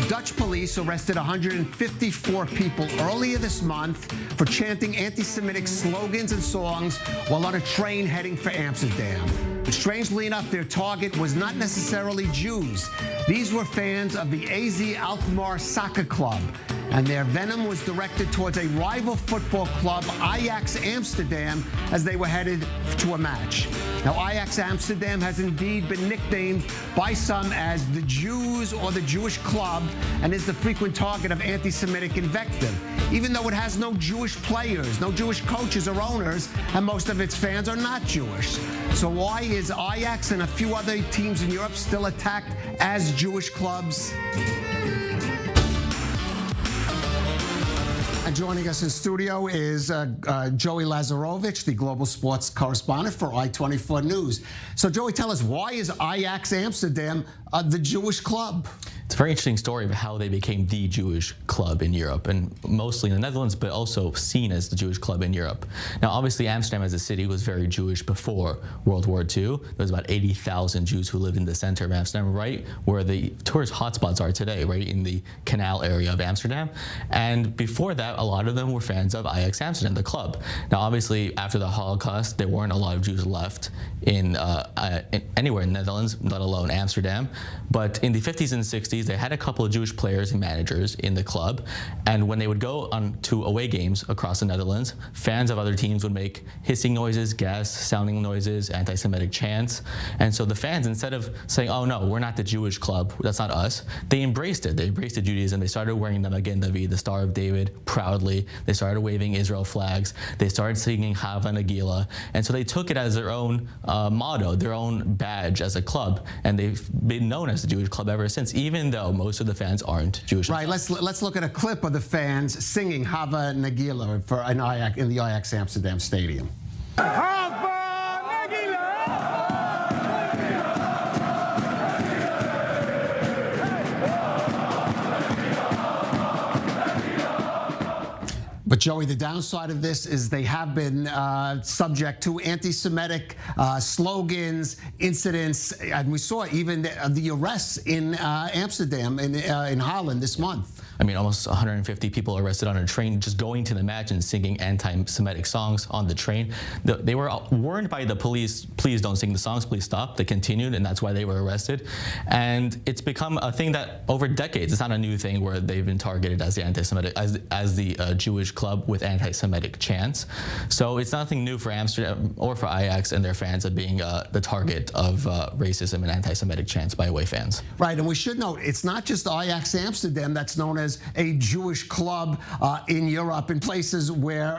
Dutch police arrested 154 people earlier this month for chanting anti-Semitic slogans and songs while on a train heading for Amsterdam. Strangely enough, their target was not necessarily Jews. These were fans of the AZ Alkmaar soccer club, and their venom was directed towards a rival football club, Ajax Amsterdam, as they were headed to a match. Now, Ajax Amsterdam has indeed been nicknamed by some as the Jews or the Jewish club, and is the frequent target of anti-Semitic invective, even though it has no Jewish players, no Jewish coaches or owners, and most of its fans are not Jewish. So why is Ajax and a few other teams in Europe still attacked as Jewish clubs? And joining us in studio is Joey Lazarovich, the global sports correspondent for I-24 News. So, Joey, tell us, why is Ajax Amsterdam the Jewish club? It's a very interesting story of how they became the Jewish club in Europe, and mostly in the Netherlands, but also seen as the Jewish club in Europe. Now, obviously, Amsterdam as a city was very Jewish before World War II. There was about 80,000 Jews who lived in the center of Amsterdam, right where the tourist hotspots are today, right in the canal area of Amsterdam. And before that, a lot of them were fans of Ajax Amsterdam, the club. Now, obviously, after the Holocaust, there weren't a lot of Jews left in anywhere in the Netherlands, let alone Amsterdam. But in the 50s and 60s, they had a couple of Jewish players and managers in the club, and when they would go on to away games across the Netherlands, fans of other teams would make hissing noises, gas sounding noises, anti-Semitic chants. And so the fans, instead of saying, oh no, we're not the Jewish club, that's not us, they embraced it. They embraced the Judaism. They started wearing the Magen David, the Star of David, proudly. They started waving Israel flags. They started singing Hava Nagila. And so they took it as their own motto, their own badge as a club, and they've been known as the Jewish club ever since, even though most of the fans aren't Jewish. Right. Let's look at a clip of the fans singing Hava Nagila for in the Ajax Amsterdam Stadium. But, Joey, the downside of this is they have been subject to anti-Semitic slogans, incidents, and we saw even the arrests in Amsterdam, in Holland this month. I mean, almost 150 people arrested on a train just going to the match and singing anti-Semitic songs on the train. They were warned by the police, please don't sing the songs, please stop. They continued, and that's why they were arrested. And it's become a thing that over decades, it's not a new thing where they've been targeted as the anti-Semitic, as the Jewish club with anti-Semitic chants. So it's nothing new for Amsterdam or for Ajax and their fans of being the target of racism and anti-Semitic chants by away fans. Right, and we should note, it's not just Ajax Amsterdam that's known as a Jewish club in Europe, in places where,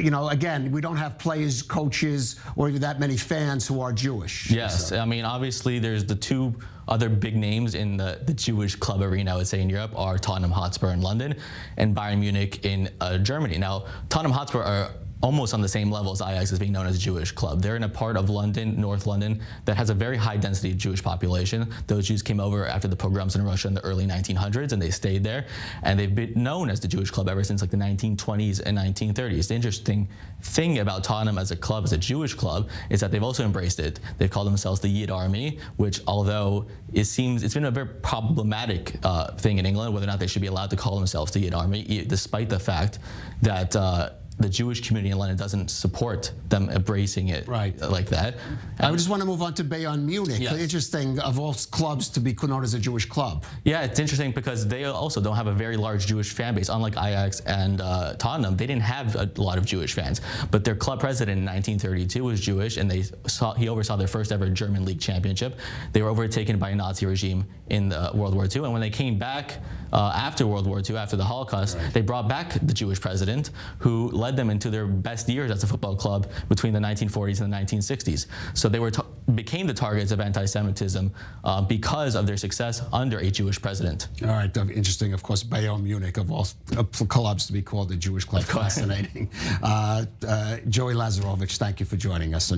you know, again, we don't have players, coaches, or even that many fans who are Jewish. Yes, so. I mean, obviously, there's the two other big names in the Jewish club arena, I would say, in Europe are Tottenham Hotspur in London and Bayern Munich in Germany. Now, Tottenham Hotspur are almost on the same level as Ajax as being known as a Jewish club. They're in a part of London, North London, that has a very high density of Jewish population. Those Jews came over after the pogroms in Russia in the early 1900s, and they stayed there. And they've been known as the Jewish club ever since like the 1920s and 1930s. The interesting thing about Tottenham as a club, as a Jewish club, is that they've also embraced it. They've called themselves the Yid Army, which, although it seems it's been a very problematic thing in England, whether or not they should be allowed to call themselves the Yid Army, despite the fact that the Jewish community in London doesn't support them embracing it like that. I just want to move on to Bayern Munich. Yes. Interesting, of all clubs to be known as a Jewish club. Yeah, it's interesting because they also don't have a very large Jewish fan base. Unlike Ajax and Tottenham, they didn't have a lot of Jewish fans. But their club president in 1932 was Jewish, and he oversaw their first ever German league championship. They were overtaken by a Nazi regime in World War II, and when they came back after World War II, after the Holocaust, they brought back the Jewish president who led them into their best years as a football club between the 1940s and the 1960s. So they became the targets of anti-Semitism because of their success under a Jewish president. All right, interesting. Of course, Bayern Munich, of all clubs to be called a Jewish club. Fascinating. Joey Lazarovich, thank you for joining us.